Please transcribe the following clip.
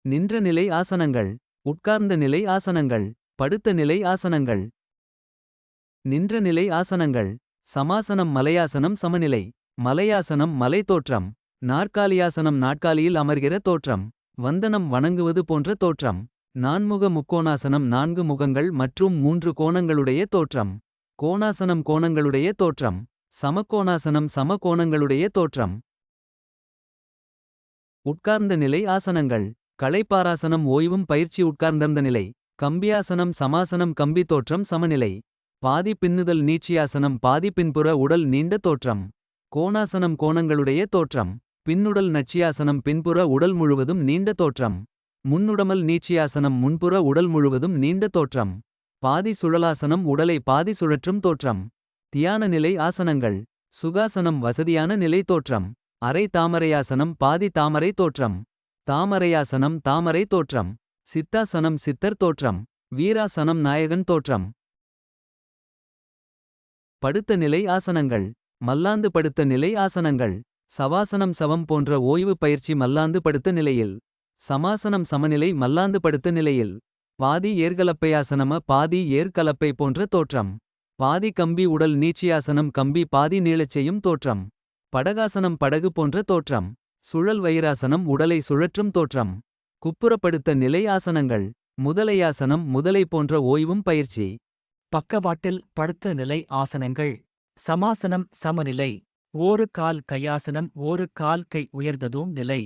நின்ற நிலை ஆசனங்கள். உட்கார்ந்த நிலை ஆசனங்கள். படுத்த நிலை ஆசனங்கள். நின்ற நிலை ஆசனங்கள். சமாசனம் மலையாசனம் சமநிலை. மலையாசனம் மலை தோற்றம். நாற்காலியாசனம் நாற்காலியில் அமர்கிற தோற்றம். வந்தனம் வணங்குவது போன்ற தோற்றம். நான்முக முக்கோணாசனம் 4 முகங்கள் மற்றும் 3 கோணங்களுடைய தோற்றம். கோணாசனம் கோணங்களுடைய தோற்றம். சமகோணாசனம் சம கோணங்களுடைய தோற்றம். உட்கார்ந்த நிலை ஆசனங்கள். களைப்பாராசனம் ஓய்வும் பயிற்சி உட்கார்ந்தர்ந்த நிலை. கம்பியாசனம் சமாசனம் கம்பி தோற்றம் சமநிலை. பாதி பின்னுதல் நீட்சியாசனம் பாதி பின்புற உடல் நீண்ட தோற்றம். கோணாசனம் கோணங்களுடைய தோற்றம். பின்னுடல் நட்சியாசனம் பின்புற உடல் முழுவதும் நீண்ட தோற்றம். முன்னுடமல் நீட்சியாசனம் முன்புற உடல் முழுவதும் நீண்ட தோற்றம். பாதி சுழலாசனம் உடலை பாதி சுழற்றும் தோற்றம். தியான நிலை ஆசனங்கள். சுகாசனம் வசதியான நிலை தோற்றம். அரை தாமரையாசனம் பாதி தாமரை தோற்றம். தாமரையாசனம் தாமரை தோற்றம். சித்தாசனம் சித்தர் தோற்றம். வீராசனம் நாயகன் தோற்றம். படுத்த நிலை ஆசனங்கள். மல்லாந்து படுத்த நிலை ஆசனங்கள். சவாசனம் சவம் போன்ற ஓய்வு பயிற்சி மல்லாந்து படுத்த நிலையில். சமாசனம் சமநிலை மல்லாந்து படுத்த நிலையில். பாதி ஏர்கலப்பையாசனம பாதி ஏர்கலப்பை போன்ற தோற்றம். பாதி கம்பி உடல் நீட்சியாசனம் கம்பி பாதி நீளச் செய்யும் தோற்றம். படகாசனம் படகு போன்ற தோற்றம். சுழல் வயிராசனம் உடலை சுழற்றும் தோற்றம். குப்புறப்படுத்த நிலை ஆசனங்கள். முதலையாசனம் முதலை போன்ற ஓய்வும் பயிற்சி. பக்கவாட்டில் படுத்த நிலை ஆசனங்கள். சமாசனம் சமநிலை. ஓரு கால் கையாசனம் ஓரு கால் கை உயர்ந்ததும் நிலை.